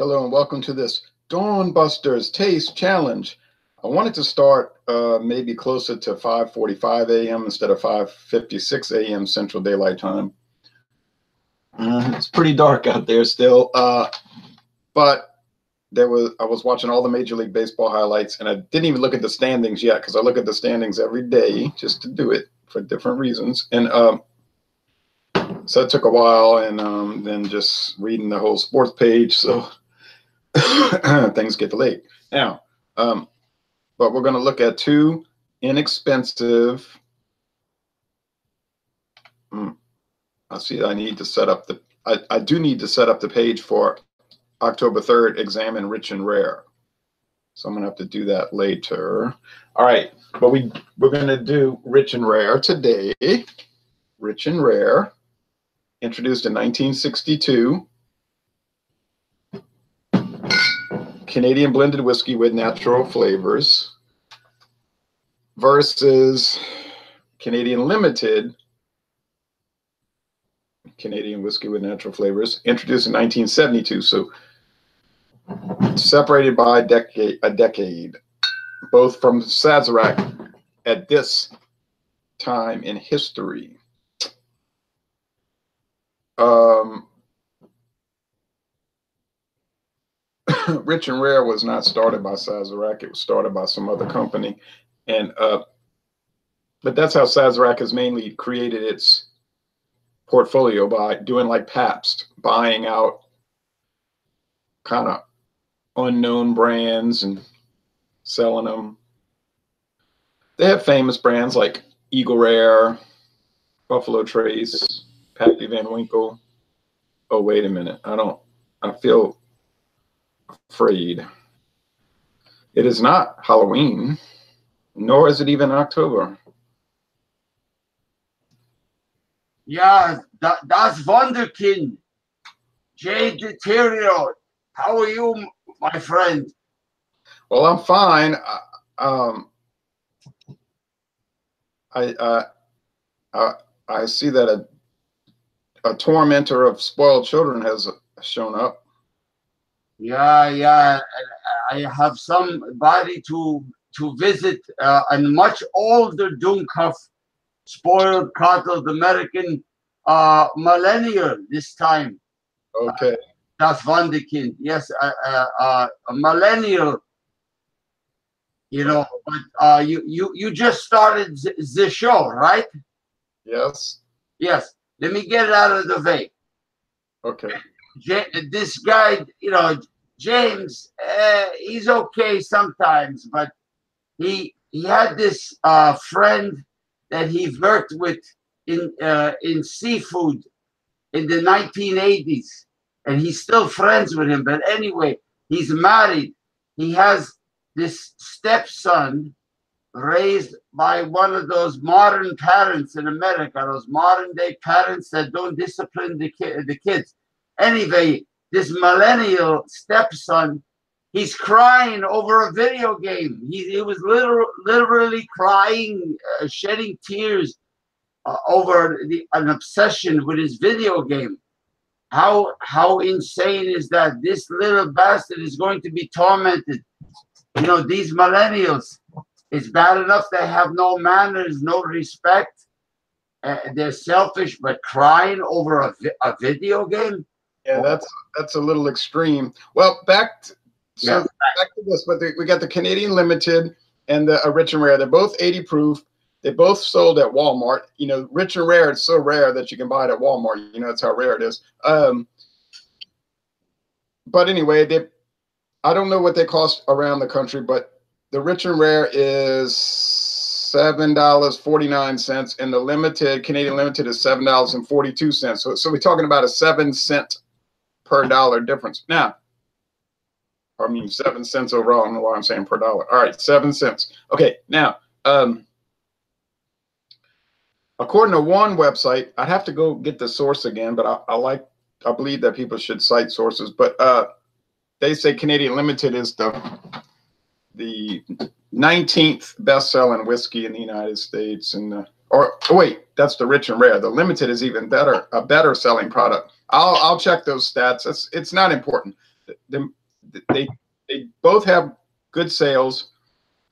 Hello and welcome to this Dawn Busters Taste Challenge. I wanted to start maybe closer to 5:45 a.m. instead of 5:56 a.m. Central Daylight Time. It's pretty dark out there still, but I was watching all the Major League Baseball highlights, and I didn't even look at the standings yet because I look at the standings every day just to do it for different reasons. And so it took a while, and then just reading the whole sports page, so things get delayed. Now, but we're going to look at two inexpensive. I see. I need to set up the. I do need to set up the page for October 3rd. Examine rich and rare. So I'm going to have to do that later. All right, but we're going to do rich and rare today. Rich and rare, introduced in 1962. Canadian blended whiskey with natural flavors versus Canadian limited Canadian whiskey with natural flavors, introduced in 1972. So separated by a decade, both from Sazerac at this time in history. Rich and Rare was not started by Sazerac. It was started by some other company. And but that's how Sazerac has mainly created its portfolio, by doing like Pabst, buying out kind of unknown brands and selling them. They have famous brands like Eagle Rare, Buffalo Trace, Pappy Van Winkle. Oh, wait a minute. I feel afraid. It is not Halloween, nor is it even October. Yeah, that's Wunderkind. Jay Deterioro. How are you, my friend? Well, I'm fine. I see that a tormentor of spoiled children has shown up. Yeah. I have somebody to visit, a much older Dunkopf, spoiled, coddled American millennial this time. Okay. Das Wunderkind. Yes, a millennial. You know, but you just started the show, right? Yes. Yes. Let me get it out of the way. Okay. This guy, you know, James, he's okay sometimes, but he had this friend that he worked with in seafood in the 1980s, and he's still friends with him. But anyway, he's married. He has this stepson raised by one of those modern parents in America, those modern day parents that don't discipline the kids. Anyway, this millennial stepson, he's crying over a video game. He was literally crying, shedding tears over an obsession with his video game. How insane is that? This little bastard is going to be tormented. You know, these millennials, it's bad enough they have no manners, no respect. They're selfish, but crying over a video game? Yeah, that's a little extreme. Well, back to this, but we got the Canadian Limited and the Rich and Rare. They're both 80 proof. They both sold at Walmart. You know, Rich and Rare, it's so rare that you can buy it at Walmart. You know, that's how rare it is. But anyway, I don't know what they cost around the country, but the Rich and Rare is $7.49, and the limited, Canadian Limited, is $7.42. So we're talking about a 7-cent per dollar difference. Now, I mean 7 cents overall. I don't know why I'm saying per dollar. All right, 7 cents. Okay, now, according to one website, I'd have to go get the source again, but I believe that people should cite sources. But they say Canadian Limited is the 19th best-selling whiskey in the United States, and wait, that's the Rich and Rare. The Limited is even better, a better selling product. I'll check those stats. It's not important. them, they both have good sales.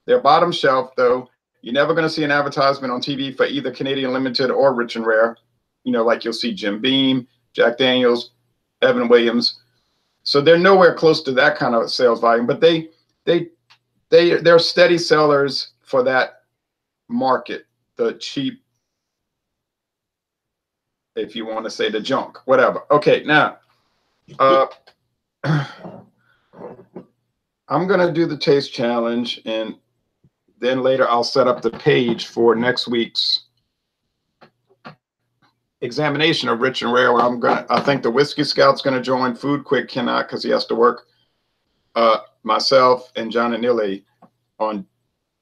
They're bottom shelf, though. You're never going to see an advertisement on TV for either Canadian Limited or Rich and Rare. You know, like you'll see Jim Beam, Jack Daniels, Evan Williams. So they're nowhere close to that kind of sales volume, but they're steady sellers for that market, the cheap, if you want to say the junk, whatever. Okay, now I'm going to do the taste challenge, and then later I'll set up the page for next week's examination of Rich and Rare, where I think the Whiskey Scout's going to join. Food Quick cannot because he has to work. Myself and John Anili on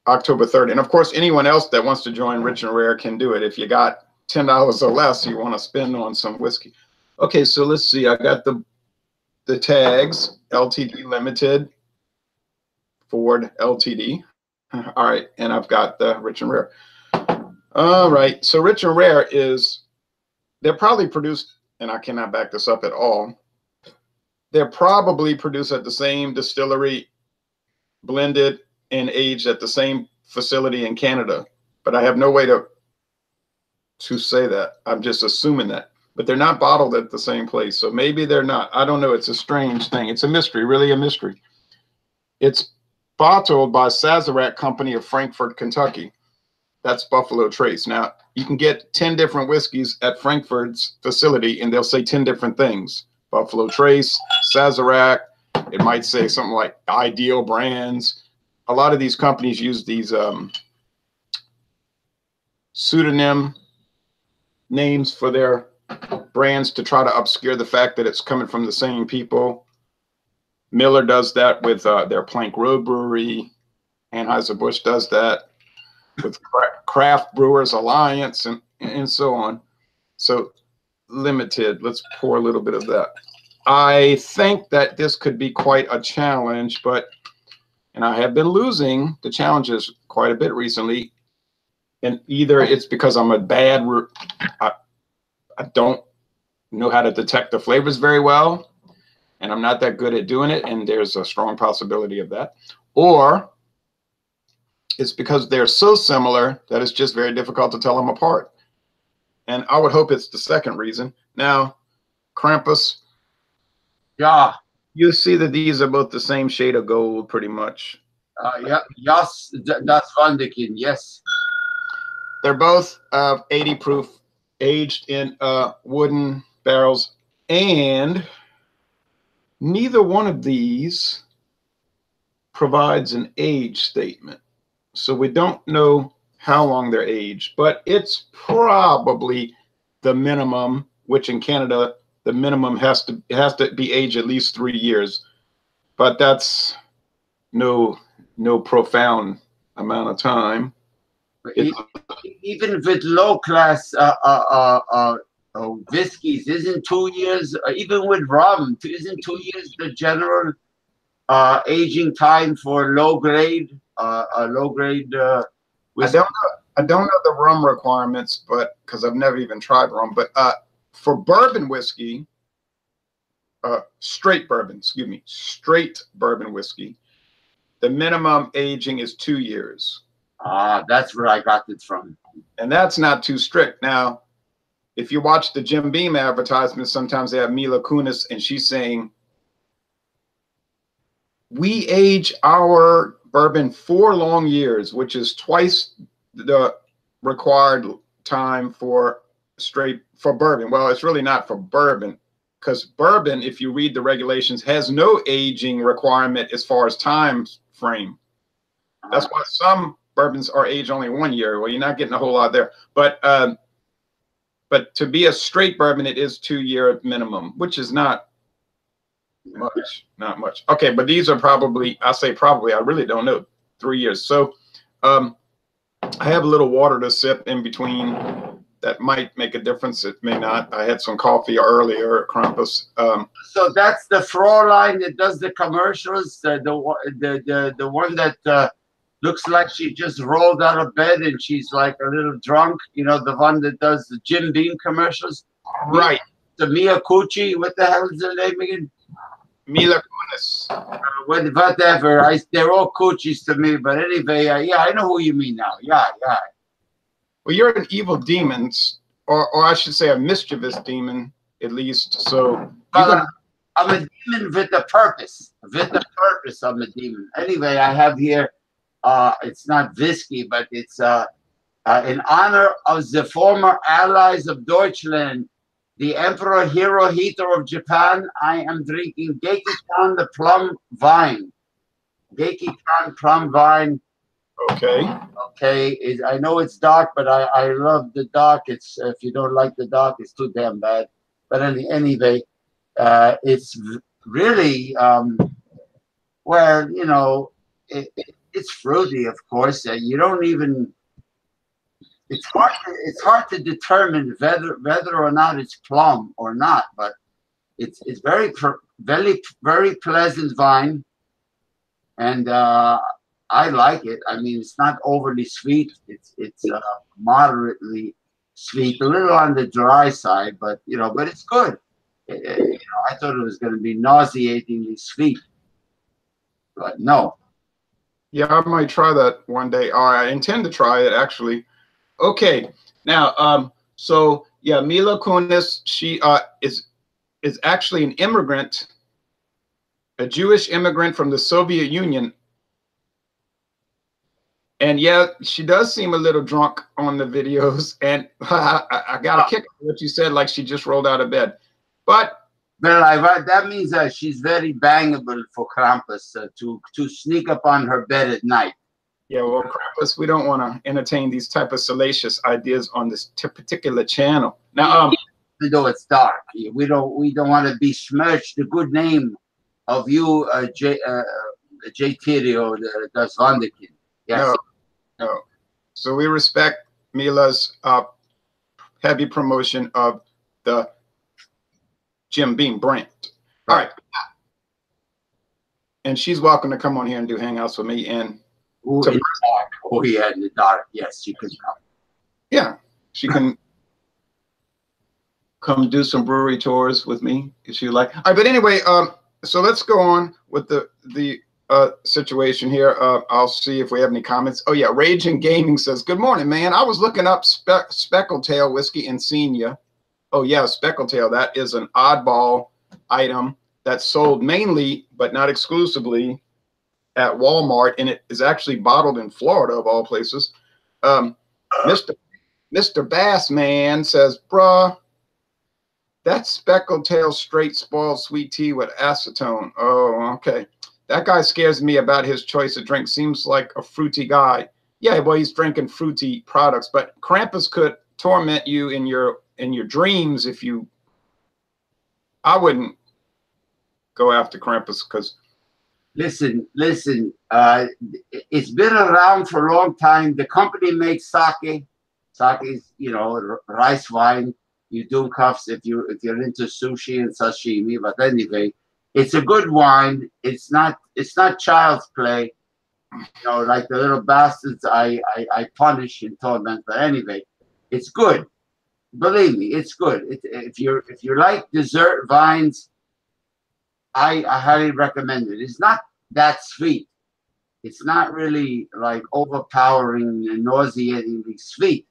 October 3rd. And of course, anyone else that wants to join Rich and Rare can do it. If you got $10 or less you want to spend on some whiskey. Okay, so let's see. I got the tags, LTD Limited, Ford LTD. All right, and I've got the Rich and Rare. All right, so Rich and Rare they're probably produced, and I cannot back this up at all, they're probably produced at the same distillery, blended and aged at the same facility in Canada. But I have no way to say that. I'm just assuming that. But they're not bottled at the same place. So maybe they're not. I don't know. It's a strange thing. It's a mystery, really a mystery. It's bottled by Sazerac Company of Frankfort, Kentucky. That's Buffalo Trace. Now, you can get 10 different whiskeys at Frankfurt's facility, and they'll say 10 different things. Buffalo Trace, Sazerac. It might say something like Ideal Brands. A lot of these companies use these pseudonym names for their brands to try to obscure the fact that it's coming from the same people. Miller does that with their Plank Road Brewery. Anheuser-Busch does that with Craft Brewers Alliance and so on. So Limited, let's pour a little bit of that. I think that this could be quite a challenge, and I have been losing the challenges quite a bit recently. And either it's because I'm I don't know how to detect the flavors very well, and I'm not that good at doing it, and there's a strong possibility of that. Or it's because they're so similar that it's just very difficult to tell them apart. And I would hope it's the second reason. Now, Krampus. Yeah. You see that these are both the same shade of gold, pretty much. Yeah, yes, that's Vandekin, yes. They're both 80 proof, aged in wooden barrels, and neither one of these provides an age statement. So we don't know how long they're aged, but it's probably the minimum, which in Canada, the minimum has to be aged at least 3 years. But that's no profound amount of time. Even with low class whiskeys, isn't 2 years? Even with rum, isn't 2 years the general aging time for low grade? Whiskey? I don't know the rum requirements, but because I've never even tried rum. But for bourbon whiskey, straight bourbon whiskey, the minimum aging is 2 years. That's where I got it from. And that's not too strict. Now, if you watch the Jim Beam advertisements, sometimes they have Mila Kunis, and she's saying, we age our bourbon 4 long years, which is twice the required time for bourbon. Well, it's really not for bourbon, because bourbon, if you read the regulations, has no aging requirement as far as time frame. That's why some bourbons are aged only 1 year. Well, you're not getting a whole lot there. But to be a straight bourbon, it is 2 year minimum, which is not much. Okay, but these are probably, I really don't know, 3 years. So I have a little water to sip in between. That might make a difference. It may not. I had some coffee earlier at Krampus. So that's the Fraulein that does the commercials, the one that looks like she just rolled out of bed and she's like a little drunk. You know, the one that does the Jim Beam commercials. Right. The Mia Cucci. What the hell is her name again? Mila Kunis. Whatever. They're all coochies to me. But anyway, yeah, I know who you mean now. Yeah, yeah. Well, you're an evil demon, or I should say a mischievous demon, at least. So Well, I'm a demon with a purpose. With a purpose, I'm a demon. Anyway, I have here, it's not whiskey, but it's in honor of the former allies of Deutschland, the Emperor Hirohito of Japan. I am drinking Gekikan the plum vine. Gekikan plum vine. okay. Okay, I know it's dark, but I love the dark. It's if you don't like the dark, it's too damn bad. But anyway, it's really well, you know, it's fruity, of course. You don't even. It's hard to determine whether or not it's plum or not, but it's very pleasant vine, and I like it. I mean, it's not overly sweet. It's moderately sweet, a little on the dry side, but you know, but it's good. You know, I thought it was going to be nauseatingly sweet, but no. Yeah, I might try that one day. I intend to try it actually. Okay, now, so yeah, Mila Kunis, she is actually an immigrant, a Jewish immigrant from the Soviet Union. And yeah, she does seem a little drunk on the videos. And I got a kick out of what you said, like she just rolled out of bed. But that means that she's very bangable for Krampus to sneak up on her bed at night. Yeah, well, Krampus, we don't want to entertain these type of salacious ideas on this particular channel. Now, even though it's dark, we don't want to besmirch the good name of you, J. Tirio, das Wunderkind. Yes. No. So we respect Mila's heavy promotion of the Jim Beam brand. All right. And she's welcome to come on here and do hangouts with me. And in the dark. Oh, yeah, in the dark. Yes, she can come. Yeah, she can come do some brewery tours with me if she like. All right, but anyway, so let's go on with the situation here. I'll see if we have any comments. Oh yeah, Rage and Gaming says, "Good morning, man. I was looking up Speckled Tail whiskey in Senior. Oh yeah, Speckled Tail. That is an oddball item that's sold mainly, but not exclusively, at Walmart, and it is actually bottled in Florida of all places." Mr. Bass Man says, "Bruh, that's Speckled Tail straight spoiled sweet tea with acetone." Oh, okay. That guy scares me about his choice of drink. Seems like a fruity guy. Yeah, well, he's drinking fruity products, but Krampus could torment you in your dreams if you. I wouldn't go after Krampus because. Listen. It's been around for a long time. The company makes sake. Sake is, you know, rice wine. You do cuffs if you're into sushi and sashimi. But anyway, it's a good wine. It's not child's play. You know, like the little bastards I punish and torment. But anyway, it's good. Believe me, it's good. If you like dessert vines, I highly recommend it. It's not that sweet. It's not really like overpowering and nauseatingly sweet.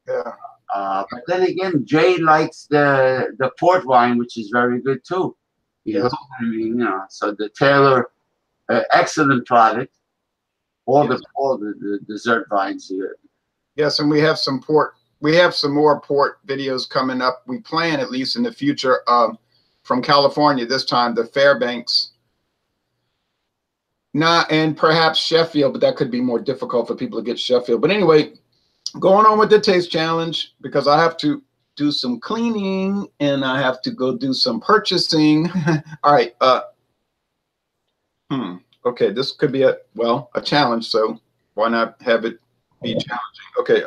Yeah. But then again, Jay likes the port wine, which is very good too. You know, I mean, you know, so the Taylor, excellent product. All the dessert vines here. Yes, and we have some port. We have some more port videos coming up. We plan, at least in the future, from California this time, the Fairbanks. And perhaps Sheffield, but that could be more difficult for people to get Sheffield. But anyway, going on with the taste challenge, because I have to do some cleaning and I have to go do some purchasing. All right. Okay, this could be a challenge. So why not have it be challenging? Okay.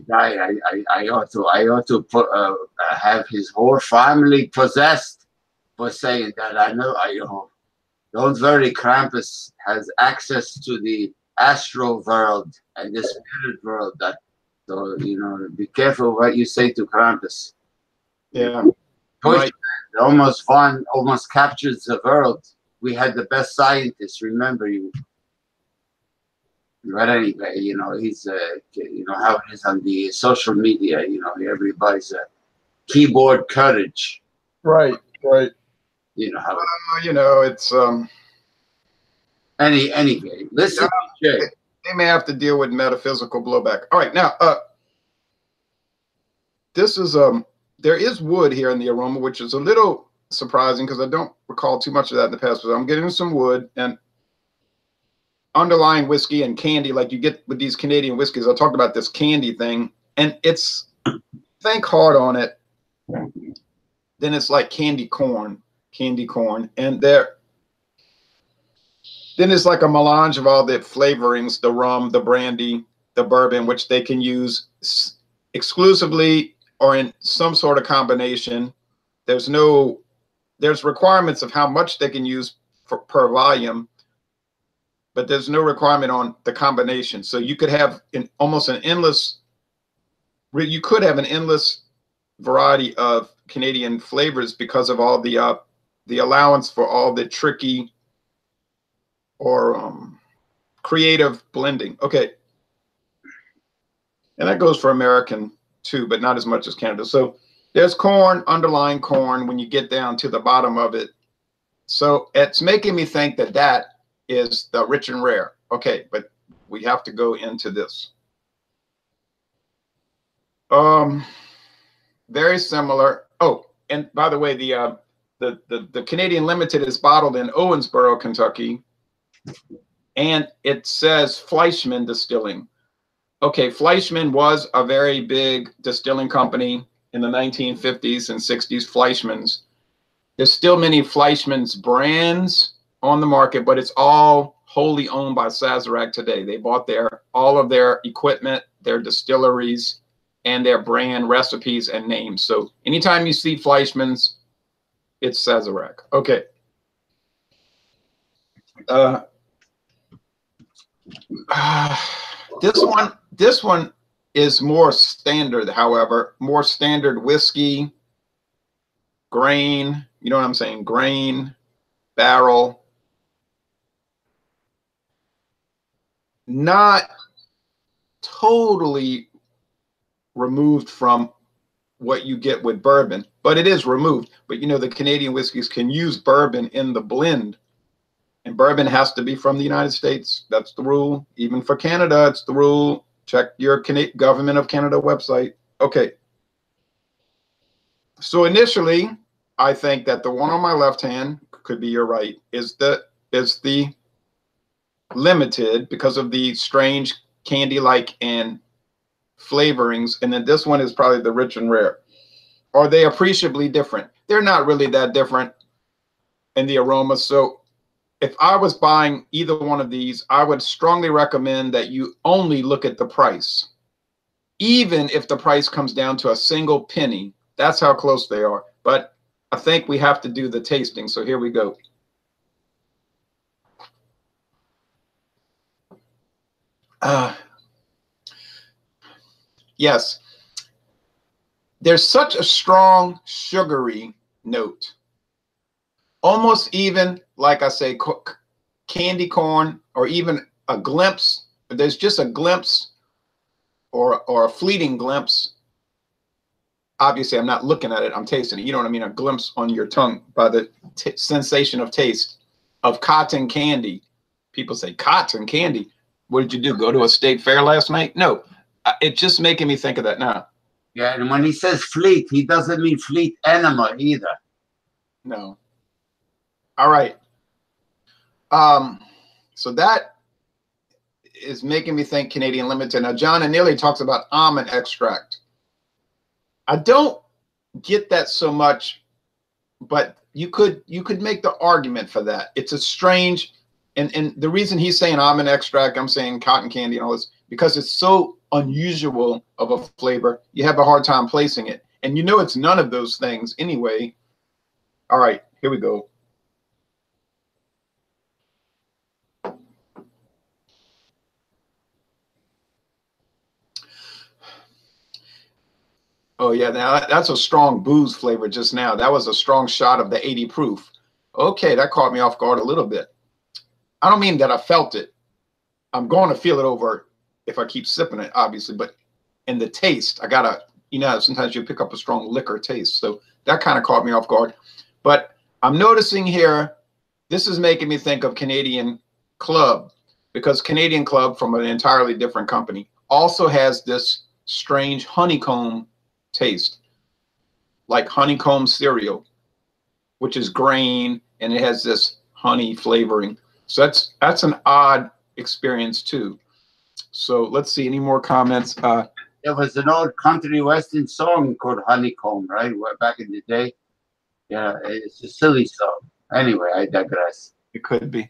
Guy, I ought to put have his whole family possessed for saying that. I know. Don't worry, Krampus has access to the astral world and the spirit world that So, you know, be careful what you say to Krampus. Yeah. Push almost captured the world. We had the best scientists, remember you. But anyway, you know, he's, you know, how it is on the social media, you know, everybody's a keyboard courage. Right. Right. You know how You know, it's anyway, listen, Jay. they may have to deal with metaphysical blowback. All right, now this is there is wood here in the aroma, which is a little surprising because I don't recall too much of that in the past. But I'm getting some wood and underlying whiskey and candy, like you get with these Canadian whiskeys. I talked about this candy thing, and it's think hard on it, then it's like candy corn, and then it's like a melange of all the flavorings, the rum, the brandy, the bourbon, which they can use exclusively or in some sort of combination. There's requirements of how much they can use per volume, but there's no requirement on the combination. So you could have you could have an endless variety of Canadian flavors because of all the allowance for all the tricky or creative blending. Okay. And that goes for American too, but not as much as Canada. So there's corn, underlying corn when you get down to the bottom of it. So it's making me think that that is the rich and rare. Okay, but we have to go into this. Very similar. Oh, and by the way, the Canadian Limited is bottled in Owensboro, Kentucky, and it says Fleischmann Distilling. Okay, Fleischmann was a very big distilling company in the 1950s and 60s, Fleischmann's. There's still many Fleischmann's brands on the market, but it's all wholly owned by Sazerac today. They bought all of their equipment, their distilleries, and their brand recipes and names. So anytime you see Fleischmann's, it's Sazerac. Okay. This one is more standard, however, more standard whiskey, grain, you know what I'm saying? Grain, barrel. Not totally removed from what you get with bourbon, but it is removed. But you know, the Canadian whiskeys can use bourbon in the blend, and bourbon has to be from the United States. That's the rule. Even for Canada, it's the rule. Check your Government of Canada website. Okay. So initially, I think that the one on my left hand, could be your right, is the limited because of the strange candy-like and flavorings, and then this one is probably the rich and rare. Are they appreciably different? They're not really that different in the aroma. So if I was buying either one of these, I would strongly recommend that you only look at the price. Even if the price comes down to a single penny, that's how close they are. But I think we have to do the tasting. So here we go. Yes. There's such a strong sugary note. Almost even, like I say, candy corn, or even a glimpse. There's just a glimpse or a fleeting glimpse. Obviously, I'm not looking at it. I'm tasting it. You know what I mean? A glimpse on your tongue by the sensation of taste of cotton candy. People say, cotton candy. What did you do? Go to a state fair last night? No. It's just making me think of that now. Yeah, and when he says fleet, he doesn't mean fleet enema either. No. All right. So that is making me think Canadian Limited. Now, John Annealy talks about almond extract. I don't get that so much, but you could make the argument for that. It's a strange, and the reason he's saying almond extract, I'm saying cotton candy and all this, because it's so unusual of a flavor, you have a hard time placing it. And you know it's none of those things anyway. All right, here we go. Oh yeah, now that's a strong booze flavor just now. That was a strong shot of the 80 proof. Okay, that caught me off guard a little bit. I don't mean that I felt it. I'm going to feel it over if I keep sipping it, obviously, but in the taste, I gotta, sometimes you pick up a strong liquor taste. So that kind of caught me off guard. But I'm noticing here, this is making me think of Canadian Club, because Canadian Club, from an entirely different company, also has this strange honeycomb taste, like honeycomb cereal, which is grain, and it has this honey flavoring. So that's an odd experience too. So let's see, any more comments? There was an old country western song called Honeycomb, right? Back in the day. Yeah, it's a silly song. Anyway, I digress. It could be.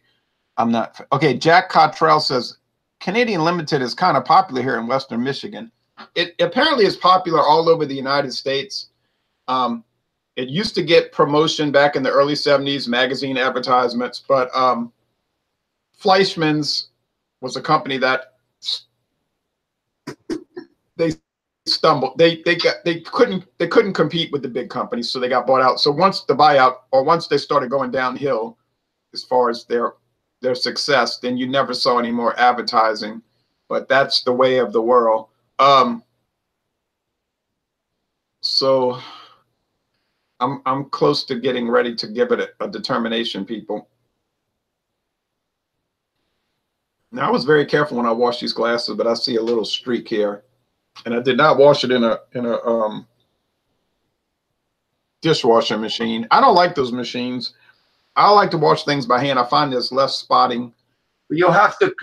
I'm not. Okay, Jack Cottrell says, Canadian Limited is kind of popular here in Western Michigan. It apparently is popular all over the United States. It used to get promotion back in the early 70s, magazine advertisements, but Fleischmann's was a company that they stumbled. They couldn't compete with the big companies, so they got bought out. So once the buyout, or once they started going downhill as far as their success, then you never saw any more advertising. But that's the way of the world. So I'm close to getting ready to give it a determination, people. Now, I was very careful when I washed these glasses, but I see a little streak here, and I did not wash it in a dishwashing machine. I don't like those machines. I like to wash things by hand. I find there's less spotting. You have to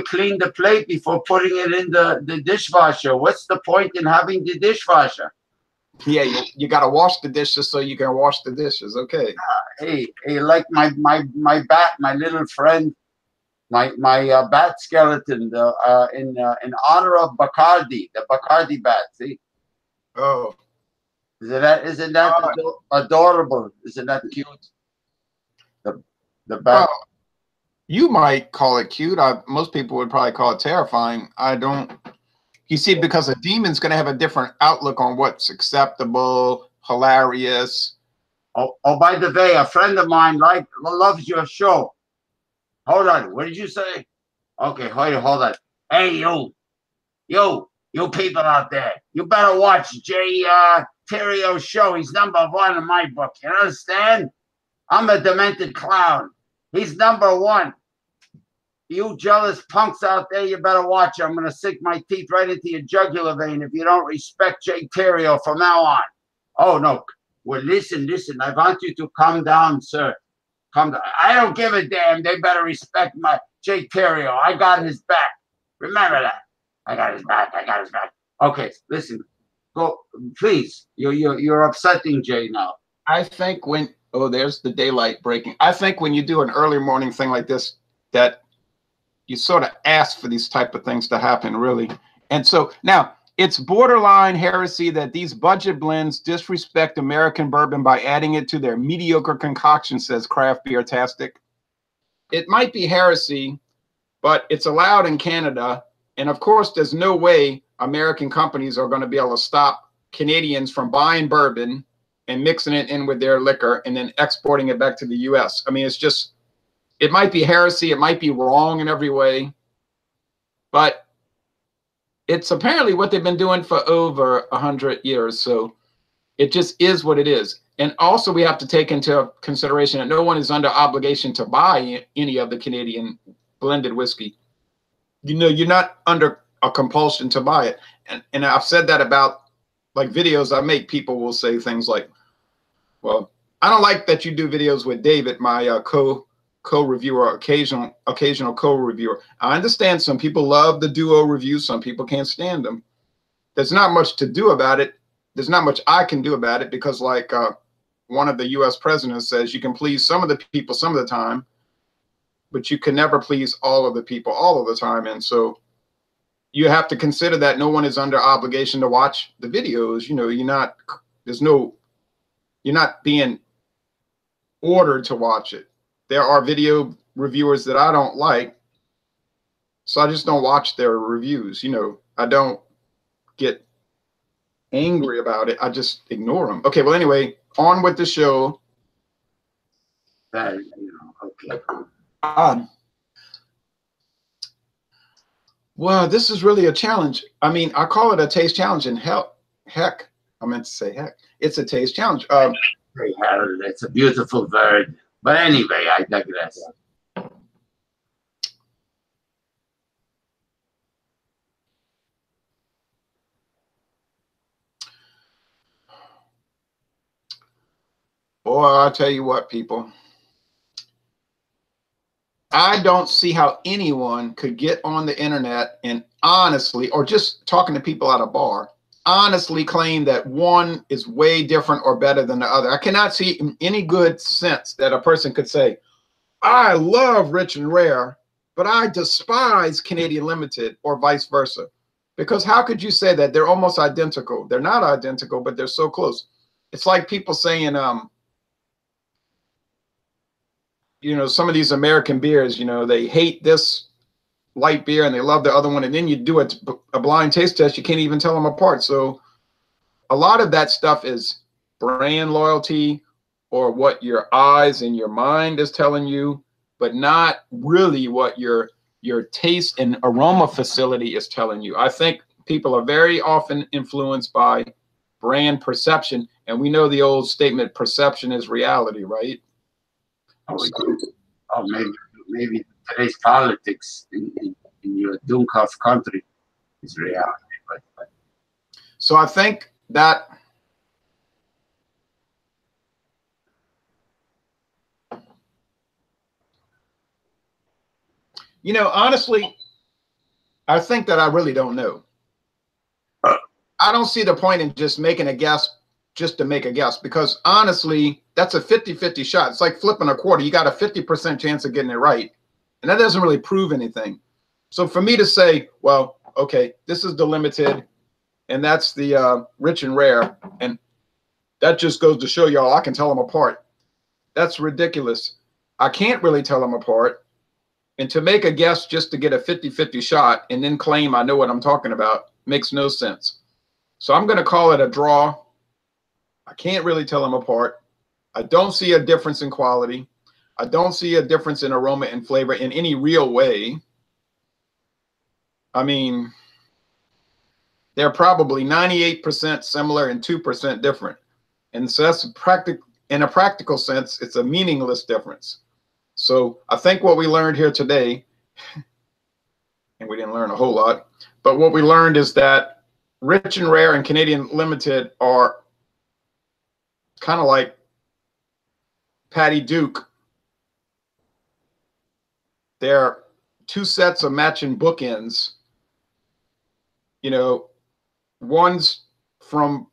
clean the plate before putting it in the dishwasher. What's the point in having the dishwasher? Yeah, you got to wash the dishes so you can wash the dishes. Okay. Hey, like my bat, my little friend, my bat skeleton, in honor of Bacardi, the Bacardi bat. See? Oh. Isn't that adorable? Isn't that cute? The bat. You might call it cute. Most people would probably call it terrifying. I don't. You see, because a demon's going to have a different outlook on what's acceptable, hilarious. Oh, by the way, a friend of mine loves your show. Hold on. What did you say? Okay, hold on. Hey, you people out there, you better watch Jay Terrio's show. He's #1 in my book. You understand? I'm a demented clown. He's #1. You jealous punks out there, you better watch it. I'm going to sink my teeth right into your jugular vein if you don't respect Jay Terrio from now on. Oh, no. Well, listen. I want you to calm down, sir. Calm down. I don't give a damn. They better respect my Jay Terrio. I got his back. Remember that. I got his back. Okay, listen. Go, please. You're upsetting Jay now. I think there's the daylight breaking. I think when you do an early morning thing like this, that you sort of ask for these type of things to happen, really. And so now it's borderline heresy that these budget blends disrespect American bourbon by adding it to their mediocre concoction, says Craft Beer Tastic. It might be heresy, but it's allowed in Canada. And of course, there's no way American companies are going to be able to stop Canadians from buying bourbon and mixing it in with their liquor and then exporting it back to the US. I mean, it might be heresy, it might be wrong in every way, but it's apparently what they've been doing for over 100 years. So it just is what it is. And also we have to take into consideration that no one is under obligation to buy any of the Canadian blended whiskey. You're not under a compulsion to buy it. And I've said that about like videos I make. People will say things like, well, I don't like that you do videos with David, my co-reviewer, occasional co-reviewer. I understand some people love the duo reviews. Some people can't stand them. There's not much to do about it. There's not much I can do about it because like one of the US presidents says, you can please some of the people some of the time, but you can never please all of the people all of the time. And so you have to consider that no one is under obligation to watch the videos. You're not being ordered to watch it. There are video reviewers that I don't like, so I just don't watch their reviews. I don't get angry about it, I just ignore them. Okay, well, anyway, on with the show. Okay. Well, this is really a challenge. I mean, I call it a taste challenge, and heck, I meant to say heck. It's a taste challenge. It's a beautiful word. But anyway, I digress. Boy, I'll tell you what, people. I don't see how anyone could get on the internet and honestly, or just talking to people at a bar, honestly claim that one is way different or better than the other. I cannot see in any good sense that a person could say, I love Rich and Rare, but I despise Canadian Limited, or vice versa. Because how could you say that? They're almost identical. They're not identical, but they're so close. It's like people saying, you know, some of these American beers, you know, they hate this light beer and they love the other one. And then you do a blind taste test, you can't even tell them apart. So a lot of that stuff is brand loyalty or what your eyes and your mind is telling you, but not really what your taste and aroma facility is telling you. I think people are very often influenced by brand perception. And we know the old statement, perception is reality, right? Maybe today's politics in your Dunkov country is reality. But. So I think that you know, honestly, I think that I really don't know. I don't see the point in just making a guess just to make a guess, because honestly, that's a 50-50 shot. It's like flipping a quarter. You got a 50% chance of getting it right. And that doesn't really prove anything. So for me to say, well, okay, this is the limited and that's the Rich and Rare, and that just goes to show y'all I can tell them apart. That's ridiculous. I can't really tell them apart. And to make a guess just to get a 50-50 shot and then claim I know what I'm talking about makes no sense. So I'm going to call it a draw. I can't really tell them apart. I don't see a difference in quality. I don't see a difference in aroma and flavor in any real way. I mean, they're probably 98% similar and 2% different. And so that's in a practical sense, it's a meaningless difference. So I think what we learned here today, and we didn't learn a whole lot, but what we learned is that Rich and Rare and Canadian Limited are kind of like Patty Duke. They're two sets of matching bookends. You know, one's from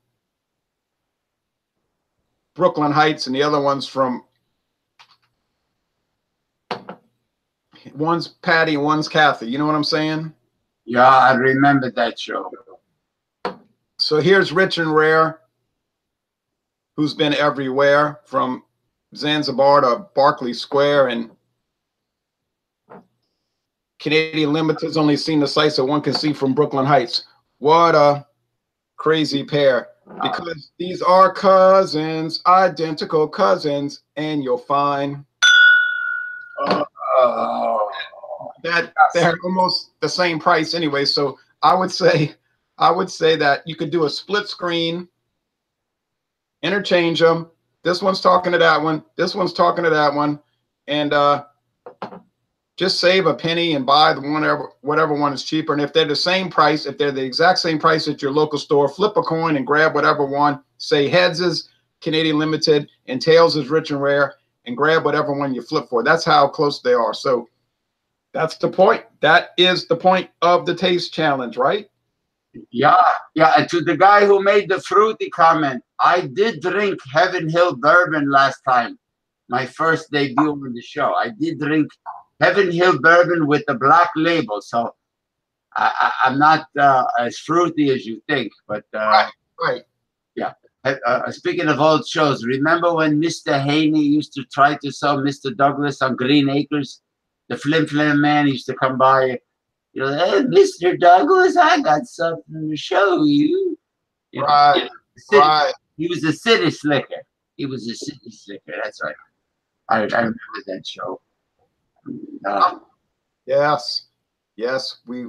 Brooklyn Heights and the other one's one's Patty and one's Kathy. You know what I'm saying? Yeah, I remember that show. So here's Rich and Rare, who's been everywhere from Zanzibar to Berkeley Square, and Canadian Limited's only seen the sights that one can see from Brooklyn Heights. What a crazy pair. Because these are cousins, identical cousins, and you'll find that they're almost the same price anyway. So I would say that you could do a split screen, interchange them. This one's talking to that one. This one's talking to that one. And just save a penny and buy the whatever one is cheaper. And if they're the same price, if they're the exact same price at your local store, flip a coin and grab whatever one. Say heads is Canadian Limited and tails is Rich and Rare, and grab whatever one you flip for. That's how close they are. So that's the point. That is the point of the taste challenge, right? Yeah. And to the guy who made the fruity comment, I did drink Heaven Hill bourbon last time. My first debut on the show. I did drink Heaven Hill bourbon with the black label. So I'm not as fruity as you think. But right. Yeah. Speaking of old shows, remember when Mr. Haney used to try to sell Mr. Douglas on Green Acres? The Flim Flam man used to come by, you know, hey, Mr. Douglas, I got something to show you. Right, City, right. he was a city slicker. He was a city slicker. That's right. I remember that show. Yes, yes. We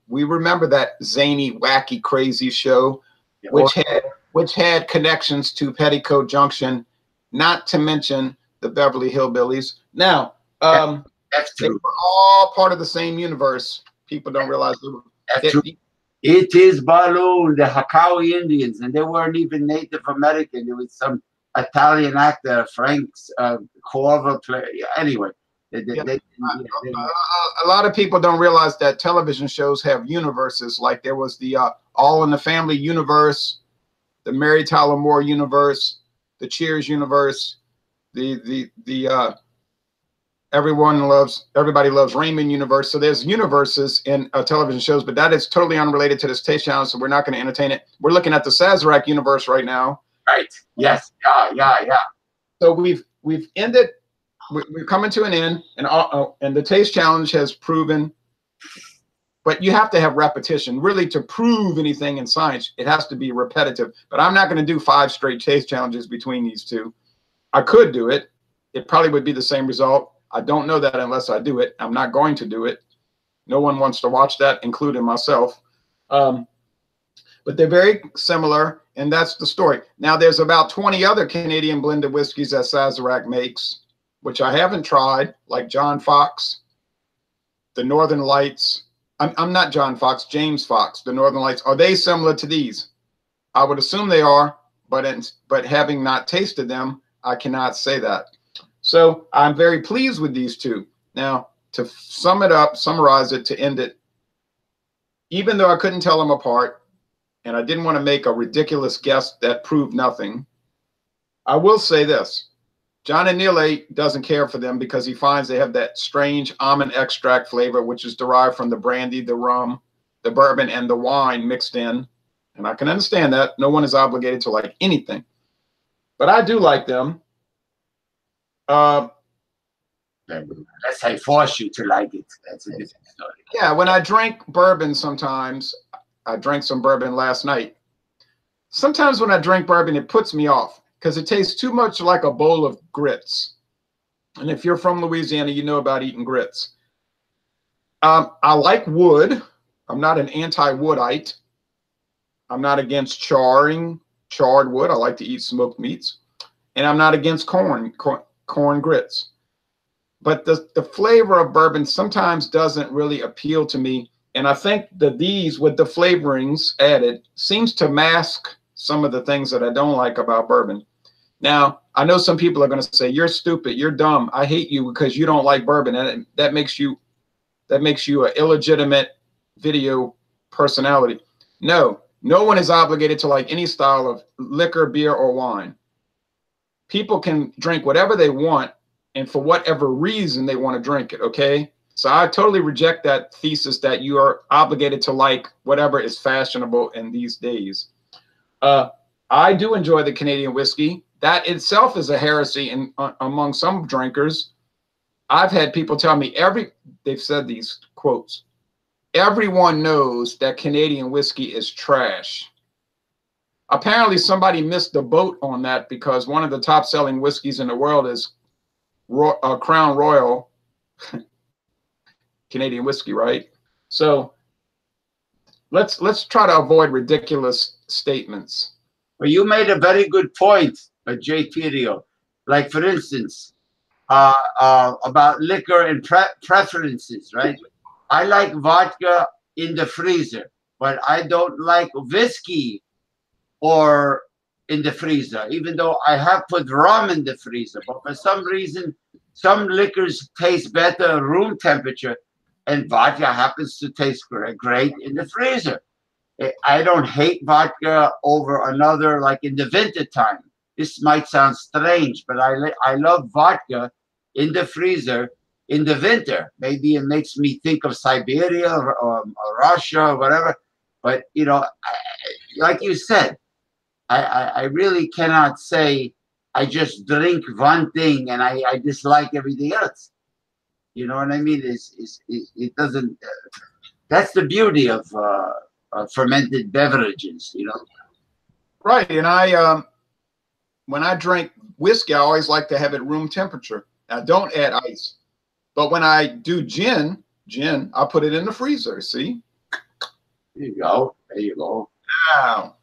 remember that zany, wacky, crazy show, which had connections to Petticoat Junction, not to mention the Beverly Hillbillies. Now, that's they true. were all part of the same universe. People don't realize That's true. It is Balloon, the Hakawi Indians, and they weren't even Native American. There was some Italian actor, Frank's Corvo player. Anyway, a lot of people don't realize that television shows have universes. Like there was the All in the Family universe, the Mary Tyler Moore universe, the Cheers universe, the Everybody Loves Raymond universe. So there's universes in television shows, but that is totally unrelated to this taste challenge, so we're not going to entertain it. We're looking at the Sazerac universe right now. Right. Yes. Yeah. So we've ended. We're coming to an end, and the taste challenge has proven. But you have to have repetition, really, to prove anything in science. It has to be repetitive. But I'm not going to do 5 straight taste challenges between these two. I could do it. It probably would be the same result. I don't know that unless I do it. I'm not going to do it. No one wants to watch that, including myself. But they're very similar, and that's the story. Now, there's about 20 other Canadian blended whiskeys that Sazerac makes, which I haven't tried, like John Fox, the Northern Lights. I'm not John Fox, James Fox, the Northern Lights. Are they similar to these? I would assume they are, but having not tasted them, I cannot say that. So I'm very pleased with these two. Now, to sum it up, summarize it, to end it, even though I couldn't tell them apart, and I didn't want to make a ridiculous guess that proved nothing, I will say this. John Anile doesn't care for them because he finds they have that strange almond extract flavor, which is derived from the brandy, the rum, the bourbon, and the wine mixed in. And I can understand that. No one is obligated to like anything. But I do like them. Unless I force you to like it. That's a different story. Yeah, when I drink bourbon sometimes, I drank some bourbon last night. Sometimes when I drink bourbon, it puts me off because it tastes too much like a bowl of grits. And if you're from Louisiana, you know about eating grits. I like wood. I'm not an anti-woodite. I'm not against charred wood. I like to eat smoked meats. And I'm not against corn grits. But the flavor of bourbon sometimes doesn't really appeal to me. And I think that these, with the flavorings added, seems to mask some of the things that I don't like about bourbon. Now, I know some people are going to say, you're stupid, you're dumb, I hate you because you don't like bourbon. And that makes you an illegitimate video personality. No one is obligated to like any style of liquor, beer, or wine. People can drink whatever they want and for whatever reason they want to drink it, okay? So I totally reject that thesis that you are obligated to like whatever is fashionable in these days. I do enjoy the Canadian whiskey. That itself is a heresy among some drinkers. I've had people tell me they've said these quotes. Everyone knows that Canadian whiskey is trash. Apparently somebody missed the boat on that because one of the top selling whiskeys in the world is Crown Royal Canadian whiskey, right? So let's try to avoid ridiculous statements. Well, you made a very good point, J.P. Rio. Like, for instance, about liquor and preferences, right? I like vodka in the freezer, but I don't like whiskey or in the freezer, even though I have put rum in the freezer. But for some reason, some liquors taste better room temperature, and vodka happens to taste great in the freezer. I don't hate vodka over another, like in the winter time. This might sound strange, but I love vodka in the freezer in the winter. Maybe it makes me think of Siberia or Russia or whatever. But, you know, like you said, I really cannot say I just drink one thing and I dislike everything else. You know what I mean? It doesn't. That's the beauty of fermented beverages. You know. Right. And when I drink whiskey, I always like to have it room temperature. I don't add ice. But when I do gin, I put it in the freezer. See? There you go. There you go. Wow.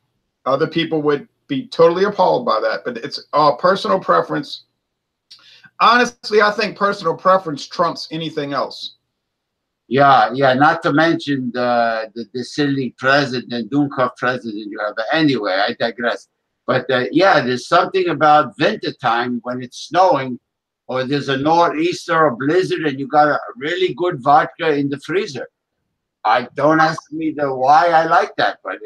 Other people would be totally appalled by that, but it's personal preference. Honestly, I think personal preference trumps anything else. Yeah, yeah. Not to mention the silly president, Dunkov president you have. But anyway, I digress. But yeah, there's something about winter time when it's snowing, or there's a nor'easter or blizzard, and you got a really good vodka in the freezer. I don't ask me why I like that, but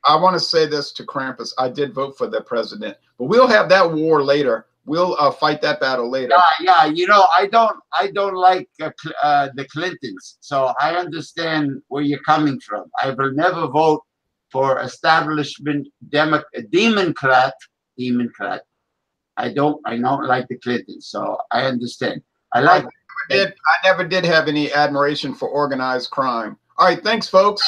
I want to say this to Krampus. I did vote for the president, but we'll have that war later. We'll fight that battle later. Yeah. You know, I don't like the Clintons, so I understand where you're coming from. I will never vote for establishment Democrat. I don't like the Clintons, so I understand. I never did have any admiration for organized crime. All right, thanks, folks.